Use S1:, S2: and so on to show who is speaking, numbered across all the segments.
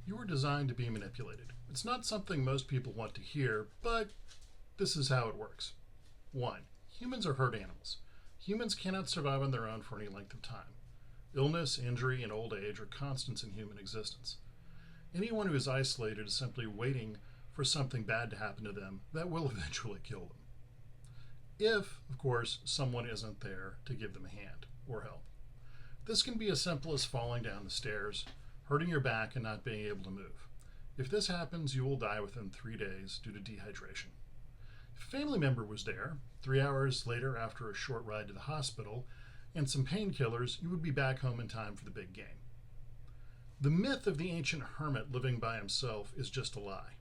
S1: You were designed to be manipulated. It's not something most people want to hear, but this is how it works. 1. Humans are herd animals. Humans cannot survive on their own for any length of time. Illness, injury, and old age are constants in human existence. Anyone who is isolated is simply waiting for something bad to happen to them that will eventually kill them. If, of course, someone isn't there to give them a hand or help. This can be as simple as falling down the stairs, hurting your back, and not being able to move. If this happens, you will die within 3 days due to dehydration. If a family member was there, 3 hours later after a short ride to the hospital, and some painkillers, you would be back home in time for the big game. The myth of the ancient hermit living by himself is just a lie.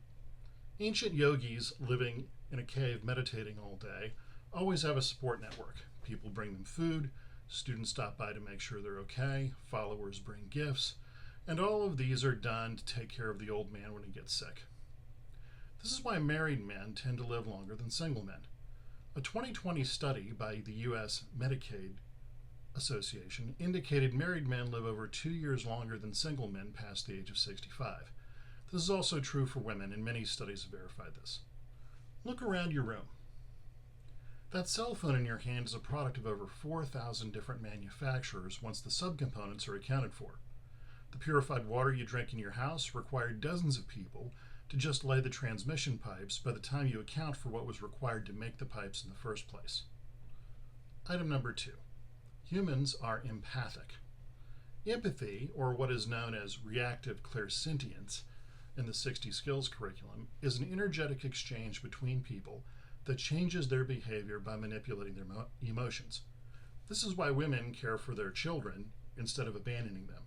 S1: Ancient yogis living in a cave meditating all day always have a support network. People bring them food, students stop by to make sure they're okay, followers bring gifts, and all of these are done to take care of the old man when he gets sick. This is why married men tend to live longer than single men. A 2020 study by the U.S. Medicaid Association indicated married men live over 2 years longer than single men past the age of 65. This is also true for women, and many studies have verified this. Look around your room. That cell phone in your hand is a product of over 4,000 different manufacturers once the subcomponents are accounted for. The purified water you drink in your house required dozens of people to just lay the transmission pipes by the time you account for what was required to make the pipes in the first place. Item number 2. Humans are empathic. Empathy, or what is known as reactive clairsentience in the 60 skills curriculum, is an energetic exchange between people that changes their behavior by manipulating their emotions. This is why women care for their children instead of abandoning them,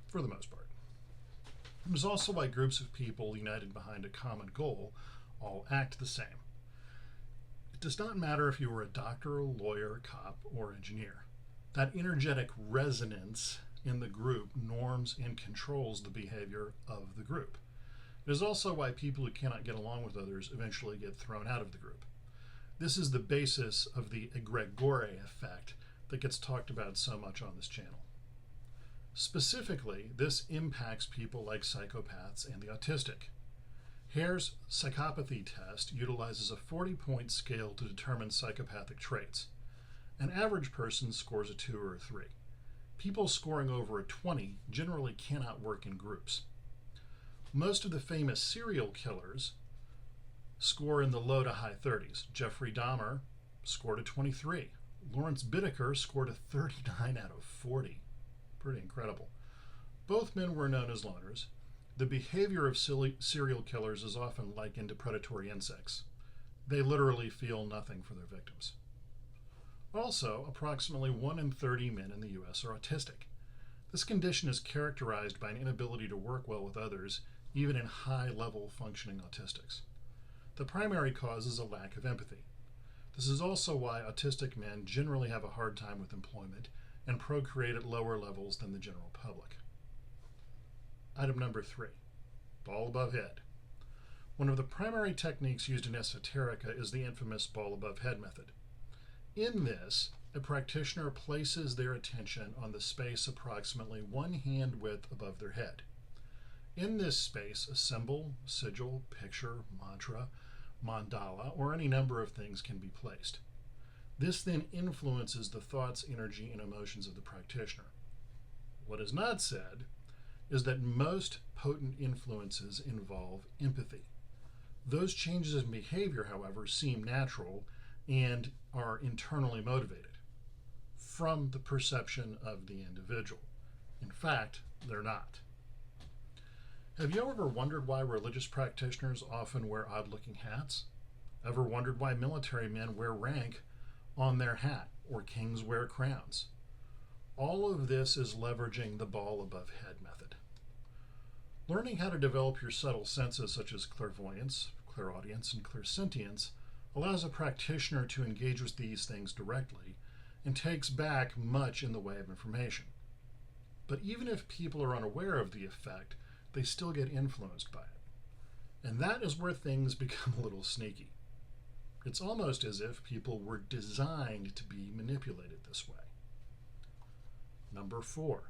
S1: for the most part. It is also why groups of people united behind a common goal all act the same. It does not matter if you are a doctor, a lawyer, a cop, or engineer. That energetic resonance in the group norms and controls the behavior of the group. It is also why people who cannot get along with others eventually get thrown out of the group. This is the basis of the egregore effect that gets talked about so much on this channel. Specifically, this impacts people like psychopaths and the autistic. Hare's psychopathy test utilizes a 40-point scale to determine psychopathic traits. An average person scores a 2 or a 3. People scoring over a 20 generally cannot work in groups. Most of the famous serial killers score in the low to high 30s. Jeffrey Dahmer scored a 23. Lawrence Bittaker scored a 39 out of 40. Pretty incredible. Both men were known as loners. The behavior of serial killers is often likened to predatory insects. They literally feel nothing for their victims. Also, approximately 1 in 30 men in the U.S. are autistic. This condition is characterized by an inability to work well with others, even in high-level functioning autistics. The primary cause is a lack of empathy. This is also why autistic men generally have a hard time with employment and procreate at lower levels than the general public. Item number 3, ball above head. One of the primary techniques used in esoterica is the infamous ball above head method. In this, a practitioner places their attention on the space approximately 1 hand width above their head. In this space, a symbol, sigil, picture, mantra, mandala, or any number of things can be placed. This then influences the thoughts, energy, and emotions of the practitioner. What is not said is that most potent influences involve empathy. Those changes in behavior, however, seem natural and are internally motivated from the perception of the individual. In fact, they're not. Have you ever wondered why religious practitioners often wear odd-looking hats? Ever wondered why military men wear rank on their hat or kings wear crowns? All of this is leveraging the ball above head method. Learning how to develop your subtle senses such as clairvoyance, clairaudience, and clairsentience allows a practitioner to engage with these things directly and takes back much in the way of information. But even if people are unaware of the effect, they still get influenced by it. And that is where things become a little sneaky. It's almost as if people were designed to be manipulated this way. Number 4,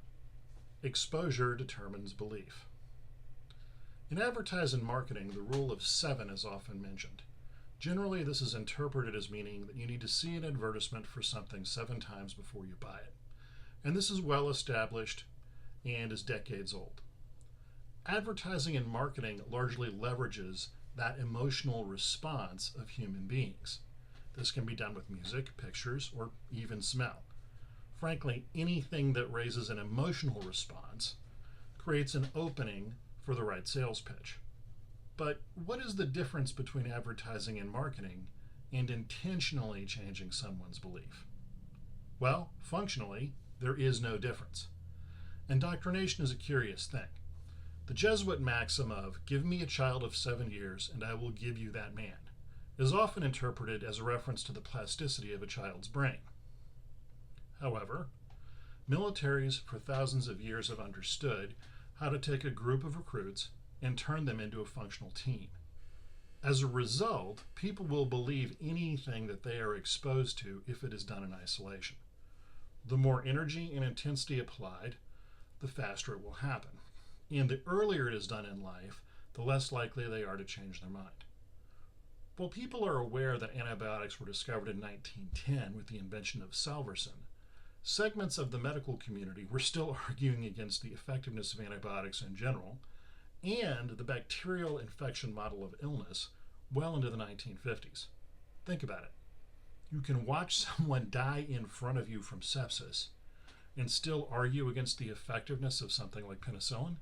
S1: exposure determines belief. In advertising and marketing, the rule of 7 is often mentioned. Generally, this is interpreted as meaning that you need to see an advertisement for something 7 times before you buy it. And this is well established and is decades old. Advertising and marketing largely leverages that emotional response of human beings. This can be done with music, pictures, or even smell. Frankly, anything that raises an emotional response creates an opening for the right sales pitch. But what is the difference between advertising and marketing and intentionally changing someone's belief? Well, functionally, there is no difference. Indoctrination is a curious thing. The Jesuit maxim of, "Give me a child of 7 years and I will give you that man," is often interpreted as a reference to the plasticity of a child's brain. However, militaries for thousands of years have understood how to take a group of recruits and turn them into a functional team. As a result, people will believe anything that they are exposed to if it is done in isolation. The more energy and intensity applied, the faster it will happen. And the earlier it is done in life, the less likely they are to change their mind. While people are aware that antibiotics were discovered in 1910 with the invention of Salvarsan, segments of the medical community were still arguing against the effectiveness of antibiotics in general and the bacterial infection model of illness well into the 1950s. Think about it. You can watch someone die in front of you from sepsis and still argue against the effectiveness of something like penicillin?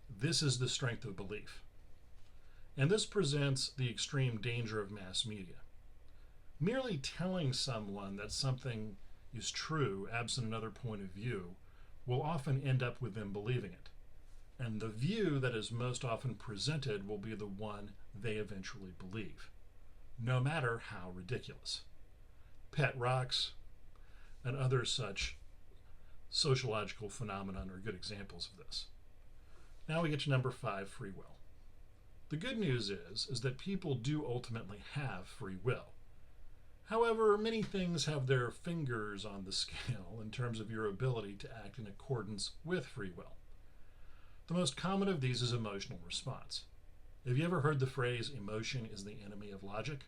S1: This is the strength of belief. And this presents the extreme danger of mass media. Merely telling someone that something is true, absent another point of view, will often end up with them believing it. And the view that is most often presented will be the one they eventually believe, no matter how ridiculous. Pet rocks and other such sociological phenomenon are good examples of this. Now we get to number 5, free will. The good news is that people do ultimately have free will. However, many things have their fingers on the scale in terms of your ability to act in accordance with free will. The most common of these is emotional response. Have you ever heard the phrase, emotion is the enemy of logic?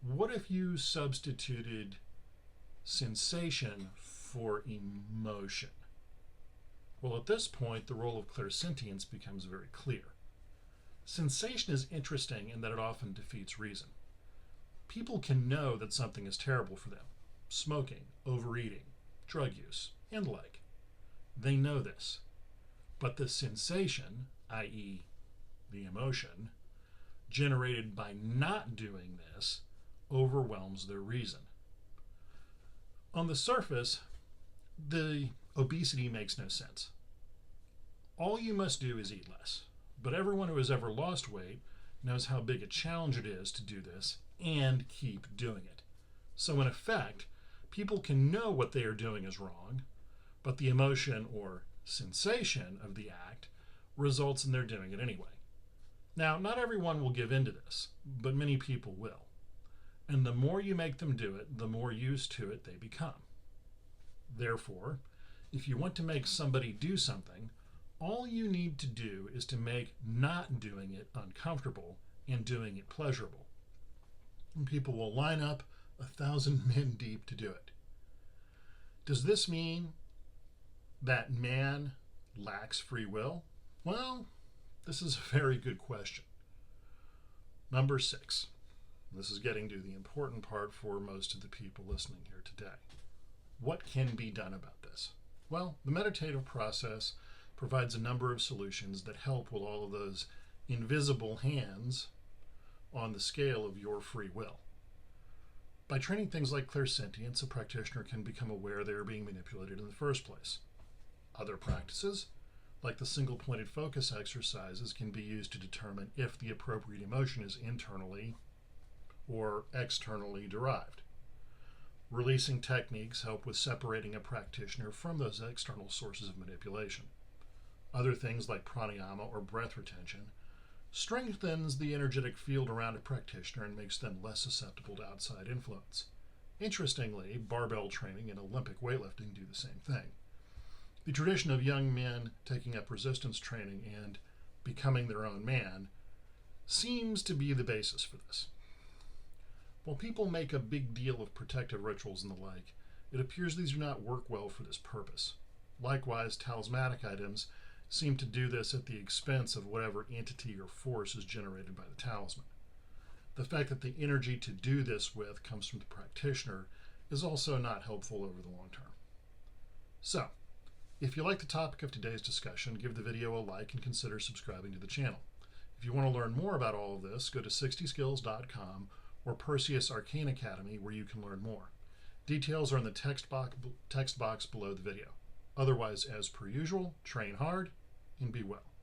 S1: What if you substituted sensation for emotion? Well, at this point, the role of clairsentience becomes very clear. Sensation is interesting in that it often defeats reason. People can know that something is terrible for them. Smoking, overeating, drug use, and the like. They know this. But the sensation, i.e., the emotion, generated by not doing this, overwhelms their reason. On the surface, the obesity makes no sense. All you must do is eat less. But everyone who has ever lost weight knows how big a challenge it is to do this and keep doing it. So in effect, people can know what they are doing is wrong, but the emotion or sensation of the act results in their doing it anyway. Now, not everyone will give in to this, but many people will. And the more you make them do it, the more used to it they become. Therefore, if you want to make somebody do something, all you need to do is to make not doing it uncomfortable and doing it pleasurable. And people will line up 1,000 men deep to do it. Does this mean that man lacks free will? Well, this is a very good question. Number 6. This is getting to the important part for most of the people listening here today. What can be done about this? Well, the meditative process provides a number of solutions that help with all of those invisible hands on the scale of your free will. By training things like clairsentience, a practitioner can become aware they are being manipulated in the first place. Other practices, like the single-pointed focus exercises, can be used to determine if the appropriate emotion is internally or externally derived. Releasing techniques help with separating a practitioner from those external sources of manipulation. Other things like pranayama or breath retention strengthens the energetic field around a practitioner and makes them less susceptible to outside influence. Interestingly, barbell training and Olympic weightlifting do the same thing. The tradition of young men taking up resistance training and becoming their own man, seems to be the basis for this. While people make a big deal of protective rituals and the like, it appears these do not work well for this purpose. Likewise, talismanic items seem to do this at the expense of whatever entity or force is generated by the talisman. The fact that the energy to do this with comes from the practitioner is also not helpful over the long term. So, if you like the topic of today's discussion, give the video a like and consider subscribing to the channel. If you want to learn more about all of this, go to 60skills.com or Perseus Arcane Academy, where you can learn more. Details are in the text box below the video. Otherwise, as per usual, train hard and be well.